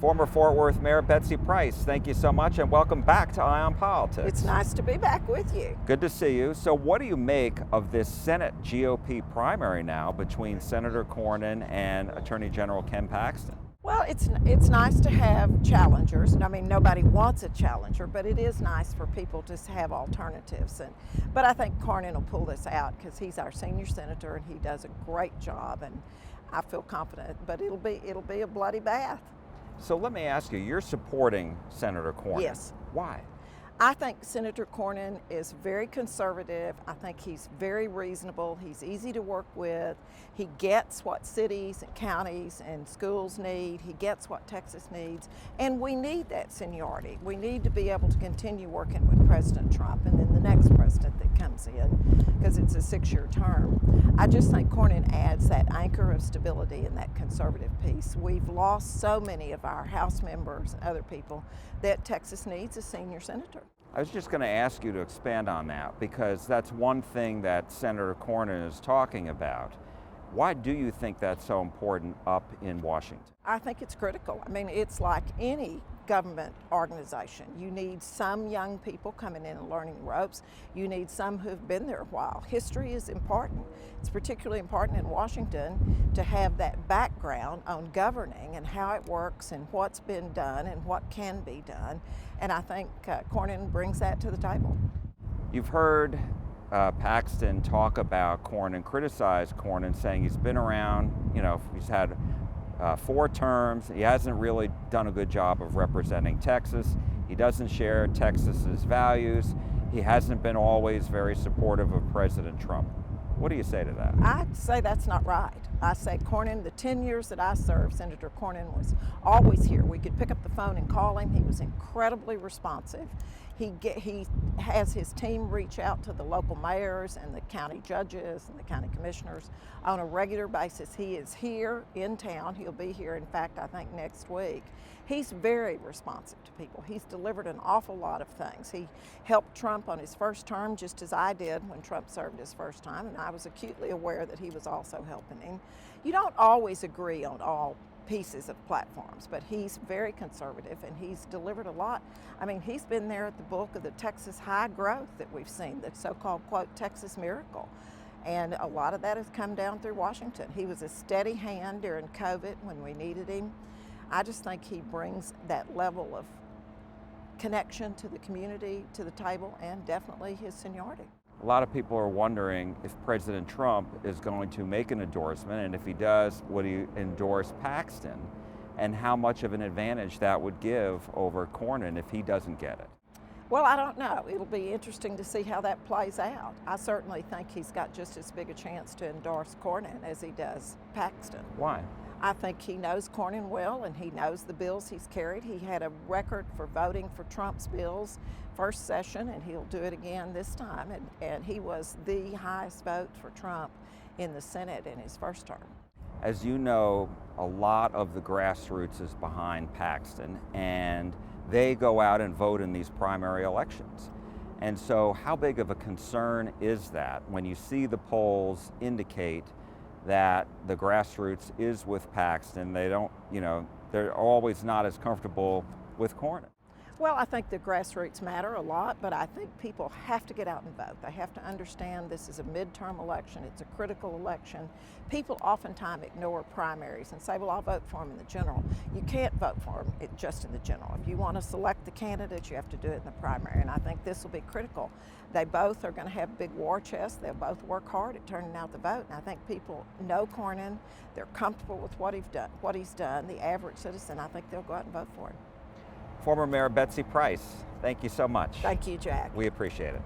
Former Fort Worth Mayor Betsy Price, thank you so much and welcome back to Eye on Politics. It's nice to be back with you. Good to see you. So what do you make of this Senate GOP primary now between Senator Cornyn and Attorney General Ken Paxton? Well, it's nice to have challengers. I mean, nobody wants a challenger, but it is nice for people to have alternatives. But I think Cornyn will pull this out because he's our senior senator and he does a great job, and I feel confident. But it'll be a bloody bath. So let me ask you, you're supporting Senator Cornyn. Yes. Why? I think Senator Cornyn is very conservative. I think he's very reasonable. He's easy to work with. He gets what cities and counties and schools need. He gets what Texas needs. And we need that seniority. We need to be able to continue working with President Trump and then the next president that comes in, because it's a 6-year term. I just think Cornyn adds that anchor of stability and that conservative piece. We've lost so many of our House members and other people that Texas needs a senior senator. I was just going to ask you to expand on that, because that's one thing that Senator Cornyn is talking about. Why do you think that's so important up in Washington? I think it's critical. I mean, it's like any government organization. You need some young people coming in and learning the ropes. You need some who've been there a while. History is important. It's particularly important in Washington to have that background on governing and how it works and what's been done and what can be done. And I think Cornyn brings that to the table. You've heard Paxton talk about Cornyn, criticize Cornyn, saying he's been around, he's had 4 terms. He hasn't really done a good job of representing Texas. He doesn't share Texas's values. He hasn't been always very supportive of President Trump. What do you say to that? I'd say that's not right. I say Cornyn, the 10 years that I served, Senator Cornyn was always here. We could pick up the phone and call him. He was incredibly responsive. He has his team reach out to the local mayors and the county judges and the county commissioners on a regular basis. He is here in town. He'll be here, in fact, I think next week. He's very responsive to people. He's delivered an awful lot of things. He helped Trump on his first term, just as I did when Trump served his first time, and I was acutely aware that he was also helping him. You don't always agree on all pieces of platforms, but he's very conservative and he's delivered a lot. I mean, he's been there at the bulk of the Texas high growth that we've seen, the so-called, quote, Texas miracle. And a lot of that has come down through Washington. He was a steady hand during COVID when we needed him. I just think he brings that level of connection to the community, to the table, and definitely his seniority. A lot of people are wondering if President Trump is going to make an endorsement, and if he does, would he endorse Paxton, and how much of an advantage that would give over Cornyn if he doesn't get it? Well, I don't know. It'll be interesting to see how that plays out. I certainly think he's got just as big a chance to endorse Cornyn as he does Paxton. Why? I think he knows Cornyn well, and he knows the bills he's carried. He had a record for voting for Trump's bills first session, and he'll do it again this time. And he was the highest vote for Trump in the Senate in his first term. As you know, a lot of the grassroots is behind Paxton, and they go out and vote in these primary elections. And so how big of a concern is that when you see the polls indicate that the grassroots is with Paxton? They don't, they're always not as comfortable with Cornyn. Well, I think the grassroots matter a lot, but I think people have to get out and vote. They have to understand this is a midterm election. It's a critical election. People oftentimes ignore primaries and say, well, I'll vote for him in the general. You can't vote for him just in the general. If you want to select the candidate, you have to do it in the primary, and I think this will be critical. They both are going to have big war chests. They'll both work hard at turning out the vote, and I think people know Cornyn. They're comfortable with what he's done. The average citizen, I think they'll go out and vote for him. Former Mayor Betsy Price, thank you so much. Thank you, Jack. We appreciate it.